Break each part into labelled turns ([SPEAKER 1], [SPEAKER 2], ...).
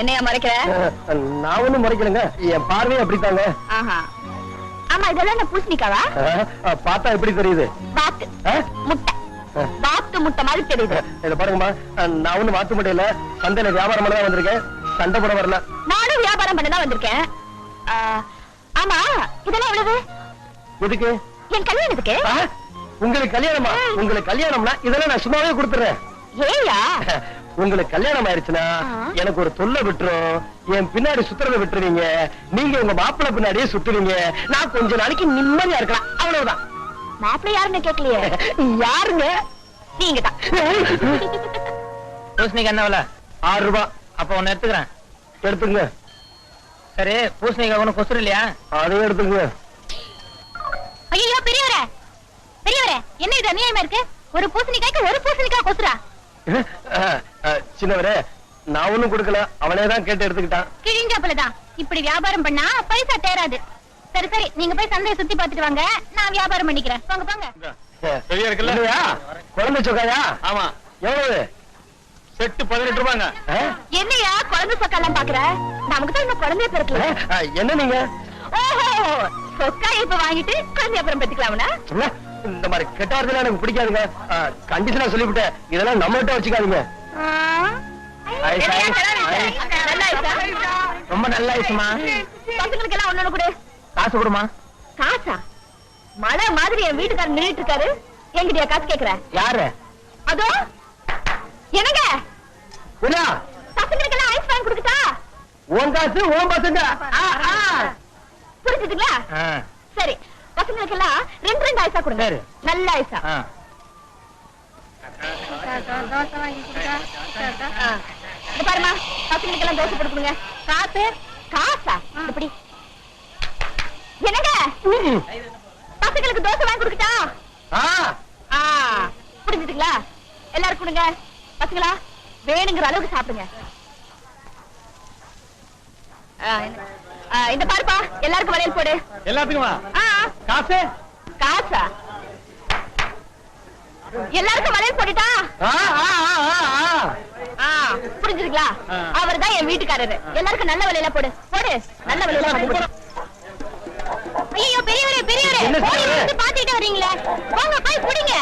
[SPEAKER 1] என்னையா மறைக்கிற?
[SPEAKER 2] நான் ஒண்ணும் மறைக்கலங்க, என் பார்வையே அப்படித்தாங்க.
[SPEAKER 1] ஆமா, இதெல்லாம் என்ன பூசணிக்காவா?
[SPEAKER 2] பார்த்தா எப்படி தெரியுது?
[SPEAKER 1] வாத்து முட்டை, வாத்து முட்டை மாதிரி தெரியுது.
[SPEAKER 2] இத பாருங்கம்மா, நான் ஒண்ணும் வாத்து முட்டை இல்ல, சந்தையில வியாபாரம் பண்ண தான் வந்திருக்கேன், சண்டை போட வரல.
[SPEAKER 1] நானும் வியாபாரம் பண்ண தான் வந்திருக்கேன். ஆமா, இதெல்லாம் எவ்வளவு?
[SPEAKER 2] எதுக்கு?
[SPEAKER 1] என் கல்யாணத்துக்கு.
[SPEAKER 2] உங்களுக்கு கல்யாணமா? உங்களுக்கு கல்யாணம்னா இதெல்லாம் நான் சும்மாவே கொடுத்துறேன்.
[SPEAKER 1] ஏயா?
[SPEAKER 2] உங்களுக்கு கல்யாணம் ஆயிருச்சுன்னா எனக்கு ஒரு தொல்லை விட்டுரும், என் பின்னாடி சுத்துறதை விட்டுருவீங்க, நீங்க உங்க மாப்பிள்ளை பின்னாடியே சுத்துவீங்க, நான் கொஞ்ச நாளைக்கு நிம்மதியா இருக்கலாம், அவ்வளவுதான்.
[SPEAKER 1] மாப்பிள்ளை யாருன்னு கேட்கலையே.
[SPEAKER 2] யாருங்க?
[SPEAKER 1] நீங்க தான்.
[SPEAKER 3] பூசணிக்கு என்ன விலை?
[SPEAKER 2] 6 ரூபாய்.
[SPEAKER 3] அப்ப ஒன்னு எடுத்துக்கிறேன்.
[SPEAKER 2] எடுத்துங்க.
[SPEAKER 3] சரி, பூசணிக்கு ஒண்ணு கொசுறு இல்லையா?
[SPEAKER 2] அதையும் எடுத்துங்க.
[SPEAKER 1] ஐயோ பெரியவரே, பெரியவரே, என்ன இது அநியாயமா இருக்கு? ஒரு பூசணிக்காய்க்கு ஒரு பூசணிக்காய் கொசுரா?
[SPEAKER 2] சின்னவரே, நான் ஒண்ணும் கொடுக்கல, அவனே தான் கேட்டு எடுத்துக்கிட்டான்.
[SPEAKER 1] கிழிஞ்சாப்புலதான். இப்படி வியாபாரம் பண்ணா பைசா தேராது. சரி சரி, நீங்க போய் சந்தையை சுத்தி பாத்துட்டு வாங்க, நான் வியாபாரம் பண்ணிக்கிறேன். போங்க போங்க.
[SPEAKER 2] பெரிய இருக்குல்ல குழந்தை சொக்காயா? ஆமா. எவ்வளவு? செட்டு 18 ரூபாங்க.
[SPEAKER 1] என்னையா குழந்தை சொக்கெல்லாம் பாக்குற? நமக்கு தான் இன்னும் குழந்தைய பிறக்கல.
[SPEAKER 2] என்ன நீங்க?
[SPEAKER 1] ஓஹோ, சொக்கா இப்ப வாங்கிட்டு குழந்தை அப்புறம் பெத்துக்கலாம்னா?
[SPEAKER 2] இந்த மாதிரி கெட்ட வார்த்தை எனக்கு பிடிக்காதுங்க, கண்டிஷனா சொல்லிவிட்டேன், இதெல்லாம் நம்மகிட்ட வச்சுக்காதீங்க.
[SPEAKER 3] ரொம்ப நல்ல ஐசுமா.
[SPEAKER 1] பசங்களுக்கு எல்லாம் ஒண்ணு கொடு.
[SPEAKER 3] காசு கொடுமா.
[SPEAKER 1] காசா? மழை மாதிரி என் வீட்டுக்காரர் நின்றுட்டு இருக்காரு, என்கிட்டயா காசு கேக்குற?
[SPEAKER 3] யாரு?
[SPEAKER 1] அதோ என்னங்க,
[SPEAKER 2] என்ன
[SPEAKER 1] பசங்களுக்கு எல்லாம் ஐஸ் வாங்கி கொடுக்கட்டா?
[SPEAKER 2] உன் காசு உன் பசங்க.
[SPEAKER 1] புரிஞ்சுதுங்களா? சரி, பசங்களுக்கு எல்லாம் 2 ஐஸா கொடுங்க. நல்ல ஐஸா. பாருமா, பசங்களுக்கு எல்லாம் தோசை கொடுக்குங்க. காசு? காசா? இப்படி என்னங்க, பசங்களுக்கு தோசை வாங்கி கொடுக்கட்டா? புரிஞ்சுதுங்களா? எல்லாரும் கொடுங்க. பசங்களா, வேணுங்கிற அளவுக்கு சாப்பிடுங்க. இந்த பாருப்பா, எல்லாருக்கும் வளையல் போடு.
[SPEAKER 2] எல்லாத்துக்குமா? காசு?
[SPEAKER 1] காசா? எல்லாருக்கும் வளையல் போட்டுட்டா? புரிஞ்சுதுங்களா? அவர் தான் என் வீட்டுக்காரரு. எல்லாருக்கும் நல்ல வளையல போடு, போடு, நல்ல வளையல போடு. ஐயோ பெரியவரே, பெரியவரே, பாத்துட்டு வரீங்களே, போங்க போய் புடிங்க.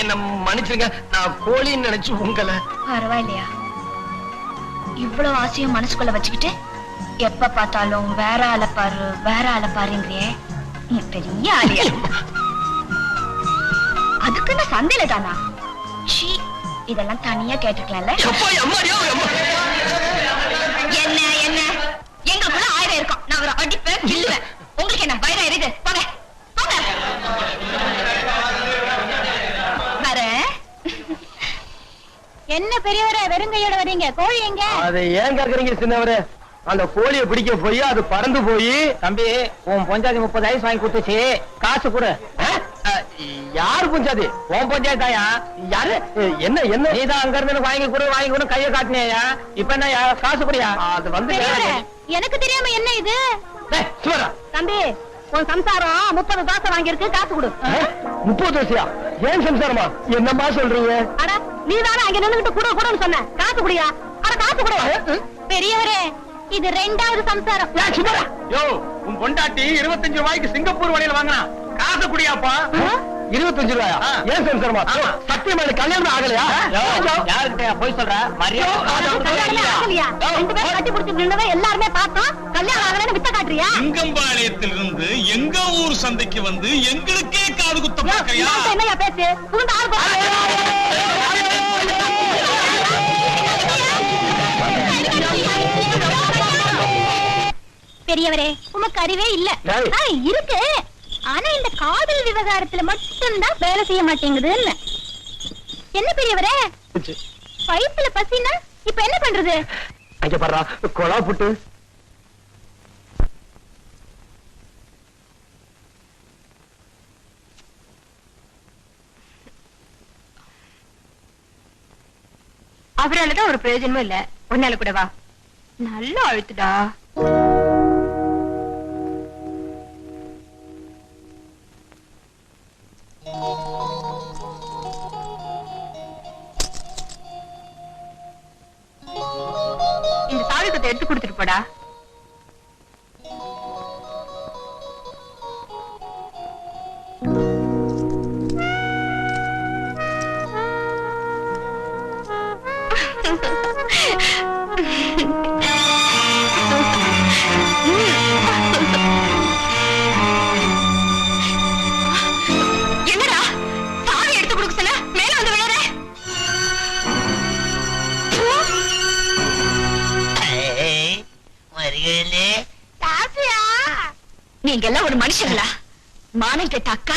[SPEAKER 2] என்ன மன்னிச்சிருங்க, நான் கோழின்னு நினைச்சு உங்களை.
[SPEAKER 1] பரவாயில்லையா? இவ்வளவு ஆசையும் மனசுக்குள்ள வச்சுக்கிட்டு எப்ப பார்த்தாலும் வேற ஆள பாரு வேற ஆள பாருங்கிறியே, நீ பெரிய ஆளியா? அதுக்குன்னு சந்தையில தானா? இதெல்லாம் தனியா கேட்டுக்கலாம்ல. என்ன என்ன, எங்களுக்குள்ள 1000 இருக்கும், நான் ஒரு அடிப்பேன் கிள்ளுவேன். உங்களுக்கு என்ன பயிரா எரியுது? போங்க போங்க. என்ன பெரியவரே, வெறுங்கையோட வரீங்க? கோழி எங்க?
[SPEAKER 2] அதை ஏன் கேக்குறீங்க சின்னவரே? அந்த கோழியை பிடிக்க போய் அது பறந்து போய்.
[SPEAKER 3] தம்பி, உன் பொஞ்சாதி 30 ஐஸ் வாங்கி கொடுத்துச்சு, காசு கொடு.
[SPEAKER 2] யாரு பொஞ்சாதி?
[SPEAKER 3] உன் பொஞ்சாதாயா?
[SPEAKER 2] யாரு? என்ன என்ன?
[SPEAKER 3] நீதான் அங்க இருந்து வாங்கி கொடு கைய காட்டினியா? இப்ப என்ன காசு குடியா?
[SPEAKER 2] அது வந்து
[SPEAKER 1] எனக்கு தெரியாம என்ன இது?
[SPEAKER 3] தம்பி, உன் சம்சாரம் 30 தோசை வாங்கியிருக்கு, காசு கொடு.
[SPEAKER 2] 30 தோசையா? ஏன் சம்சாரமா? என்னமா சொல்றீங்க?
[SPEAKER 1] அட, நீ தானே அங்க நின்னுட்டு கூட கூடன்னு சொன்ன, காசு குடியா? அட காசு கொடு. பெரியவரே, இது 2வது சம்சாரம்.
[SPEAKER 2] உன் பொண்டாட்டி 25 ரூபாய்க்கு சிங்கப்பூர் வழியில வாங்கினா, காசு குடியாப்பா? 25 ரூபாயா? ஏன் சம்சாரமா? சத்தியமா கல்யாணம் ஆகலையா?
[SPEAKER 3] யாருக்கிட்ட போய் சொல்ற?
[SPEAKER 1] ரெண்டு பேரும் கட்டி பிடிச்சு நின்னதை எல்லாருமே பார்த்தோம், கல்யாணம் ஆகலன்னு வித்த காட்டுறியா?
[SPEAKER 4] சிங்கம்பாளையத்திலிருந்து எங்க ஊர் சந்தைக்கு வந்து எங்களுக்கே காது குத்த பார்க்கறியா?
[SPEAKER 1] என்னையா பேச்சு? புகுந்த ஆள் பெரியவரே, உமக்கு அறிவே இல்ல. இருக்கு, ஆனா இந்த காதல் விவகாரத்துல மட்டும்தான் வேலை செய்ய மாட்டேங்குது. என்ன பெரியவரே, வயிற்றுல பசினா இப்ப என்ன பண்றது?
[SPEAKER 2] அங்க பாரு, கொலா புட்டு.
[SPEAKER 1] அவராலதான் ஒரு பிரயோஜனமும் இல்ல. ஒன்னால கூட வா, நல்லா அழுத்துடா.
[SPEAKER 3] அதை எடுத்து கொடுத்துட்டு போடா. என்னடா சாவி எடுத்து கொடுக்க சொன்ன மேல வந்து விழுற. நீங்க எல்லாம் ஒரு மனுஷங்களா? மானம் கெட்ட அக்கா,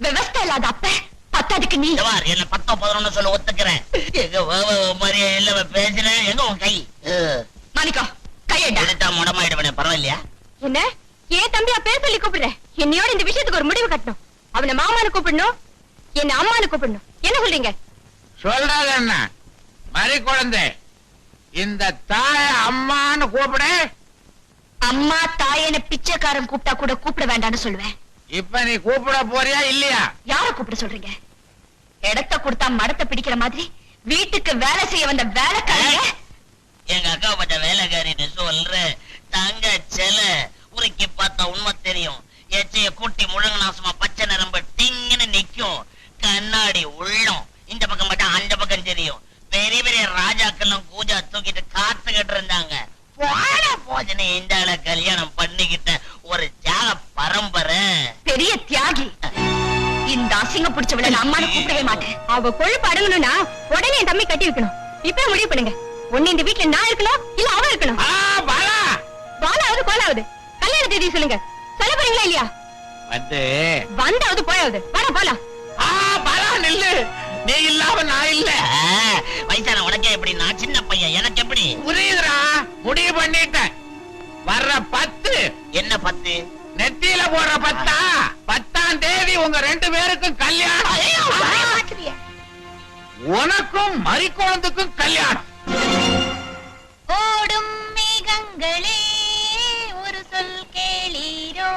[SPEAKER 3] விவஸ்தை இல்லாத அப்ப, பத்தாதுக்கு நீ
[SPEAKER 5] என்ன 10 11 சொல்ல ஒத்துக்கிறேன். எங்க பேசுறேன் எங்க உன் கை
[SPEAKER 3] மாணிக்கம் கையடா.
[SPEAKER 5] எடுத்தா முடமாயிடுவேன். பரவாயில்லையா?
[SPEAKER 3] என்ன ஏன் தம்பியா பேர் சொல்லி கூப்பிடுற? என்னையோட இந்த விஷயத்துக்கு ஒரு முடிவு கட்டணும். அவனை மாமானு கூப்பிடணும், என்ன அம்மானு கூப்பிடணும். என்ன சொல்றீங்க?
[SPEAKER 6] சொல்றாங்க என்ன மறி குழந்தை, இந்த தாய அம்மான்னு கூப்பிட.
[SPEAKER 3] அம்மா தாயன பிச்சைக்காரன் கூப்பிட்டா கூட கூப்பிட வேண்டாம்னு சொல்லுவேன்.
[SPEAKER 6] இப்ப நீ கூப்பிட போறியா இல்லையா?
[SPEAKER 3] யார கூப்பிட சொல்றீங்க? இடத்த கொடுத்தா மடத்தை பிடிக்கிற மாதிரி வீட்டுக்கு வேலை செய்ய வந்த வேலைக்காரங்க.
[SPEAKER 5] எங்க அக்கா பட்ட வேலைக்காரின்னு சொல்ற தங்க செல உருக்கி பார்த்தா உண்மை தெரியும். எச்சைய கூட்டி முழங்கு நாசமா பச்சை நரம்பு டிங்கன்னு நிக்கும். கண்ணாடி உள்ளம் இந்த பக்கம் மட்டும் அந்த பக்கம் தெரியும். பெரிய பெரிய ராஜாக்கெல்லாம் கூஜா தூக்கிட்டு காத்துக்கிட்டு இருந்தாங்க. போஜனை இந்த ஆள கல்யாணம் பண்ணிக்கிட்ட ஒரு ஜாக பரம்பரை.
[SPEAKER 3] பெரிய தியாகி. இந்த அசிங்க பிடிச்சவளை நான் அம்மானு கூப்பிடவே மாட்டேன். அவ கொழுப்பு அடங்கணும்னா உடனே என் தம்பி கட்டி வைக்கணும். இப்ப முடிவு பண்ணுங்க. ஒண்ணு இந்த வீட்டுல நான் இருக்கணும், இல்ல அவ இருக்கணும். பாலாவது கோலாவது கல்யாண தேதி சொல்லுங்க. சொல்ல போறீங்களா இல்லையா? வந்தாவது போயாவது வாடா போலாம்.
[SPEAKER 6] நில்லு, நீ இல்லாம நான் இல்ல.
[SPEAKER 5] வயசான உனக்கே எப்படி? நான் சின்ன பையன், எனக்கு எப்படி
[SPEAKER 6] புரியுதுடா? முடிவு பண்ணிட்டேன். வர்ற 10
[SPEAKER 5] என்ன 10?
[SPEAKER 6] நெத்தியில போடுற 10ஆம் தேதி உங்க 2 பேருக்கும் கல்யாணம். உனக்கும் மரிக்குழந்துக்கும் கல்யாணம்.
[SPEAKER 1] ஓடும் மேகங்களே ஒரு சொல் கேளீரோ.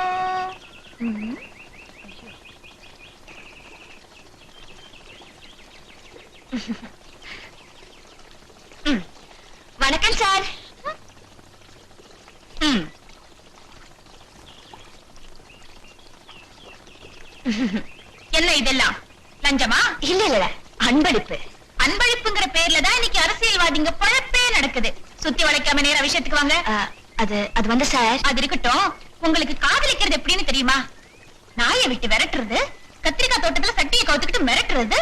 [SPEAKER 3] வணக்கம் சார். என்ன இதெல்லாம் லஞ்சமா? இல்ல இல்ல, அன்பளிப்பு. அன்பளிப்புங்கிற பேர்ல தான் இன்னைக்கு அரசியல்வாதிங்க பழப்பே நடக்குது. சுத்தி வளைக்காம நேர விஷயத்துக்கு வாங்க. அது வந்து சார், அது இருக்கட்டும். உங்களுக்கு காதலிக்கிறது எப்படின்னு தெரியுமா? நாயை விட்டு விரட்டுறது, கத்திரிக்காய் தோட்டத்துல சட்டியை கவுத்துக்கிட்டு மிரட்டுறது,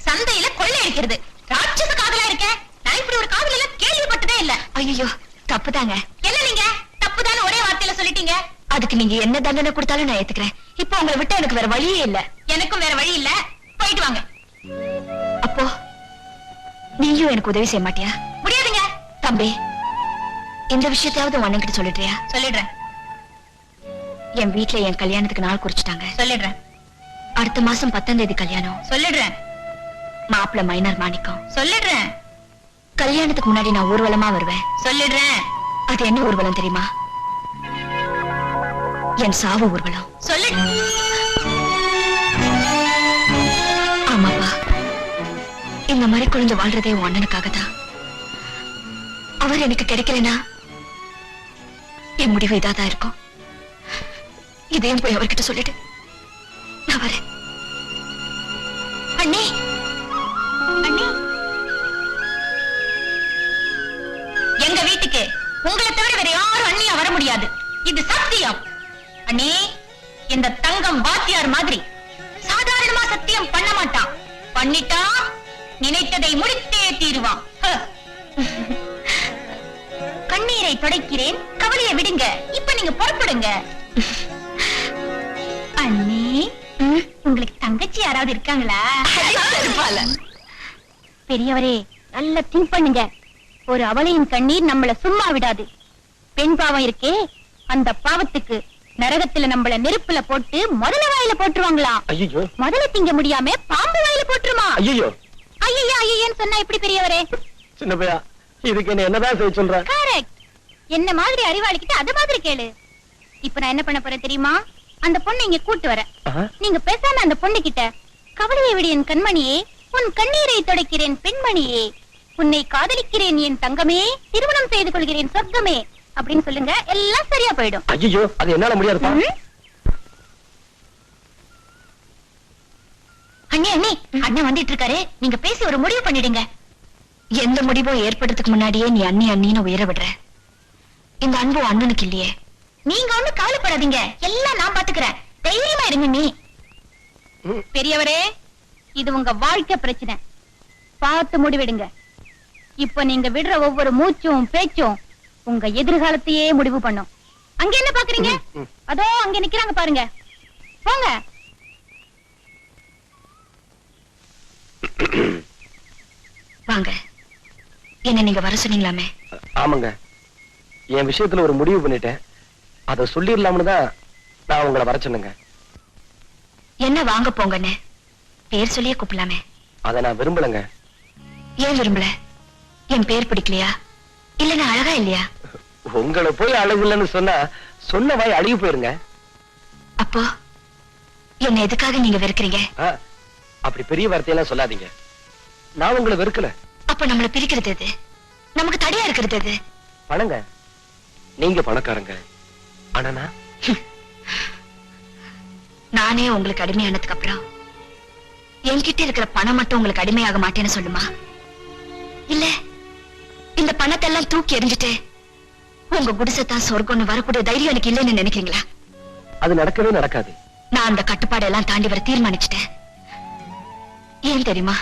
[SPEAKER 3] சந்தையில கொள்ளை அடிக்கிறது. ராட்சச காதலா இருக்க. நான் இப்படி ஒரு காதல் எல்லாம் கேள்விப்பட்டதே இல்ல. ஐயோ தப்புதாங்க. என்ன நீங்க தப்புதான்னு ஒரே வார்த்தையில சொல்லிட்டீங்க. அதுக்கு நீங்க என்ன தண்டனை கொடுத்தாலும் நான் ஏத்துக்கிறேன். இப்ப உங்களை விட்டு எனக்கு வேற வழியே இல்ல. எனக்கும் வேற வழி இல்ல. போயிட்டு வாங்க. அப்போ நீயும் எனக்கு உதவி செய்ய மாட்டியா? முடியாதுங்க. தம்பி, இந்த விஷயத்தையாவது உன் அண்ணன் கிட்ட சொல்லிடுறியா? சொல்லிடுறேன். என் வீட்டுல என் கல்யாணத்துக்கு நாள் குறிச்சிட்டாங்க. சொல்லிடுறேன். அடுத்த மாசம் 10ஆம் தேதி கல்யாணம். சொல்லிடுறேன். மாப்பிள்ள மைனர் மாணிக்கம். சொல்லிடுறேன். கல்யாணத்துக்கு முன்னாடி நான் ஊர்வலமா வருவேன். சொல்லிடுறேன். அது என்ன ஊர்வலம் தெரியுமா? என் சாவு ஊர்வலம். சொல்லு. ஆமாப்பா, இந்த மாதிரி குழந்தை வாழ்றதே உன் அண்ணனுக்காகத்தான். அவர் எனக்கு கிடைக்கலனா என் முடிவு இதாதான் இருக்கும். இதையும் போய் அவர்கிட்ட சொல்லிட்டு நான் வரேன். அண்ணே, அண்ணே, எங்க வீட்டுக்கு உங்களை தவிர வேற யாரும் அண்ணியா வர முடியாது. இது சத்தியம். அண்ணே, இந்த தங்கம் வாத்தியார் மாதிரி சாதாரணமா சத்தியம் பண்ண மாட்டான். பண்ணிட்டா நினைத்ததை முடித்தே தீருவான். கண்ணீரை துடைக்கிறேன், கவலையை விடுங்க. இப்ப நீங்க புறப்படுங்க. அண்ணே, உங்களுக்கு தங்கச்சி யாராவது இருக்காங்களா? பெரியவரே, நல்ல திங்க் பண்ணுங்க. ஒரு அவளையின் கண்ணீர் நம்மள சும்மா விடாது. பெண் பாவம் இருக்கே, அந்த பாவத்துக்கு நரகத்துல நம்மள நெருப்புல போட்டு முதல வாயில போட்டுருவாங்களா?
[SPEAKER 2] ஐயோ,
[SPEAKER 1] முதல்ல திங்க முடியாம பாம்பு வாயில போட்டுருமா?
[SPEAKER 2] ஐயோ
[SPEAKER 1] ஐயா ஐயன்னு சொன்னா எப்படி பெரியவரே?
[SPEAKER 2] சின்ன பையா, இதுக்கு என்ன என்னதான் செய்ய சொல்ற?
[SPEAKER 1] கரெக்ட். என்ன மாதிரி அறிவாளிக்கிட்ட அது மாதிரி கேளு. இப்ப நான் என்ன பண்ண போறேன் தெரியுமா? அந்த பொண்ணை இங்க கூட்டு வரேன். நீங்க பேசாம அந்த பொண்ணு கிட்ட, கவலையை விடு என் கண்மணியே, உன் கண்ணீரை துடைக்கிறேன் பெண்மணியே, உன்னை காதலிக்கிறேன் என் தங்கமே, திருமணம் செய்து கொள்கிறேன் சொர்க்கமே அப்படின்னு சொல்லுங்க, எல்லாம் சரியா போயிடும்.
[SPEAKER 2] ஐயோ, அது என்னால முடியாதுப்பா.
[SPEAKER 3] அண்ணி அண்ணி, அண்ணன் வந்துட்டு இருக்காரு, நீங்க பேசி ஒரு முடிவு பண்ணிடுங்க. எந்த முடிவும் ஏற்படுறதுக்கு முன்னாடியே நீ அண்ணி அண்ணின்னு உயர விடுற. இந்த அன்பு அண்ணனுக்கு இல்லையே. நீங்க ஒண்ணு கவலைப்படாதீங்க, எல்லாம் நான் பாத்துக்கிறேன், தைரியமா இருங்க. நீ
[SPEAKER 1] பெரியவரே, இது உங்க வாழ்க்கை பிரச்சனை, பார்த்து முடிவெடுங்க. இப்ப நீங்க விடுற ஒவ்வொரு மூச்சும் பேச்சும் உங்க எதிர்காலத்தையே முடிவு பண்ணும். அங்க என்ன பாக்குறீங்க? அதோ அங்க நிக்கிறாங்க பாருங்க, போங்க.
[SPEAKER 3] வாங்க. என்ன நீங்க வர சொன்னீங்களாமே?
[SPEAKER 2] ஆமாங்க, என் விஷயத்துல ஒரு முடிவு பண்ணிட்டேன். அத சொல்லிடலாம்னு தான் நான் உங்களை வர சொன்னேங்க.
[SPEAKER 3] என்ன வாங்க போங்கன்னு பேர் சொல்லியே கூப்பிடலாமே.
[SPEAKER 2] அத நான் விரும்பலங்க.
[SPEAKER 3] ஏன் விரும்பல? என் பேர் பிடிக்கலையா, இல்ல நான் அழகா இல்லையா?
[SPEAKER 2] உங்களை போய் அழகு இல்லைன்னு சொன்னா சொன்ன வாய் அழுகி போயிருங்க.
[SPEAKER 3] அப்போ என்ன எதுக்காக நீங்க வெறுக்கிறீங்க?
[SPEAKER 2] அப்படி பெரிய வார்த்தையெல்லாம் சொல்லாதீங்க. நான் உங்களை வெறுக்கல.
[SPEAKER 3] அப்ப நம்மள பிரிக்கிறது எது? நமக்கு தடையா இருக்கிறது எது?
[SPEAKER 2] பணங்க. நீங்க பணக்காரங்க, ஆனா நான்
[SPEAKER 3] நானே உங்களுக்கு அடிமையானதுக்கு அப்புறம் என்கிட்ட இருக்கிற பணம் மட்டும் உங்களுக்கு அடிமையாக மாட்டேன்னு சொல்லுமா? இல்ல இந்த பணத்தை எல்லாம் தூக்கி எறிஞ்சிட்டு உங்க குடிசைத்தான் சொர்க்கம்னு வரக்கூடிய தைரியம் எனக்கு இல்லைன்னு நினைக்கிறீங்களா?
[SPEAKER 2] அது நடக்கவே நடக்காது.
[SPEAKER 3] நான் அந்த கட்டுப்பாடு எல்லாம் தாண்டி வர தீர்மானிச்சிட்டேன். ஏன் தெரியுமா?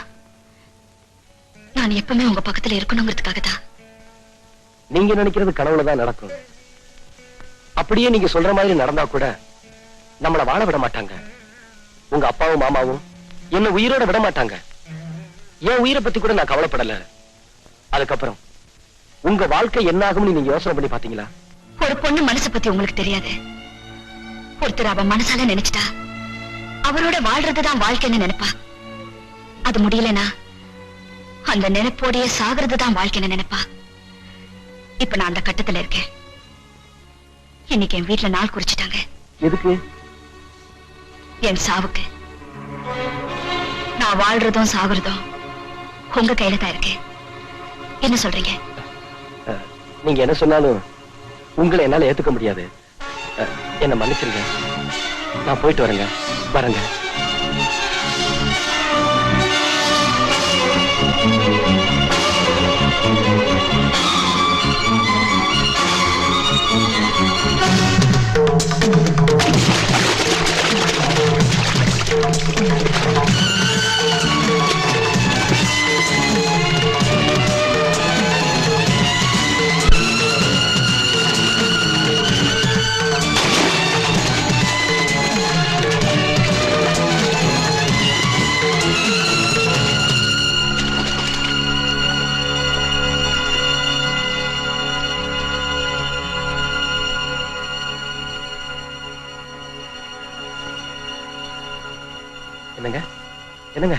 [SPEAKER 3] நான் எப்பவுமே உங்க பக்கத்துல இருக்கணுங்கிறதுக்காக தான்.
[SPEAKER 2] நீங்க நினைக்கிறது கனவுலதான் நடக்கும். அப்படியே நீங்க சொல்ற மாதிரி நடந்தா கூட நம்மள வாழ விட மாட்டாங்க. உங்க அப்பாவும் மாமாவும் என்ன உயிரோட விட மாட்டாங்க. என் உயிரை பத்தி கூட நான் கவலைப்படல. அதுக்கப்புறம் உங்க வாழ்க்கை என்ன ஆகும்னு நீங்க யோசனை பண்ணி பாத்தீங்களா?
[SPEAKER 3] ஒரு பொண்ணு மனசை பத்தி உங்களுக்கு தெரியாது. ஒருத்தர் அவ மனசால நினைச்சிட்டா அவரோட வாழ்றதுதான் வாழ்க்கைன்னு நினைப்பா. அது முடியலனா அந்த நினைப்போடைய சாகிறதுதான் வாழ்க்கைன்னு நினைப்பா. இப்ப நான் அந்த கட்டத்துல இருக்கேன். இன்னைக்கு என் வீட்டுல நாள் குறிச்சிட்டாங்க.
[SPEAKER 2] எதுக்கு?
[SPEAKER 3] என் சாவுக்கு. நான் வாழ்றதும் சாகுறதும் உங்க கையில தான் இருக்கு. என்ன சொல்றீங்க?
[SPEAKER 2] நீங்க என்ன சொன்னாலும் உங்களை என்னால ஏத்துக்க முடியாது. என்ன மன்னிச்சிருங்க. நான் போயிட்டு வரேங்க. வரேங்க. என்னங்க என்னங்க?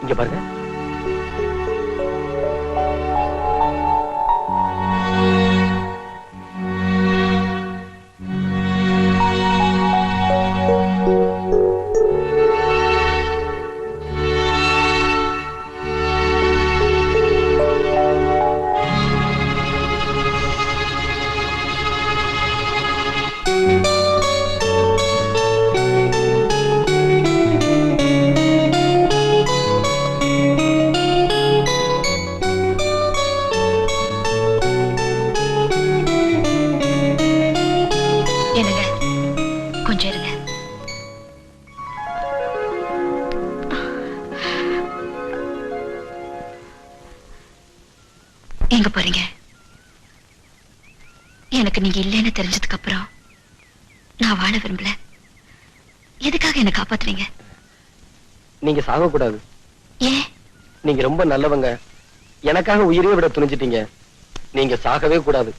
[SPEAKER 2] இங்க பாருங்க.
[SPEAKER 3] எங்க போறீங்க? எனக்கு நீங்க இல்லைன்னு தெரிஞ்சதுக்கு அப்புறம் நான் வாழ விரும்பல. எதுக்காக என்ன காப்பாத்துறீங்க?
[SPEAKER 2] நீங்க சாக கூடாது.
[SPEAKER 3] ஏன்?
[SPEAKER 2] நீங்க ரொம்ப நல்லவங்க. எனக்காக உயிரையே விட துணிஞ்சிட்டீங்க. நீங்க சாகவே கூடாது.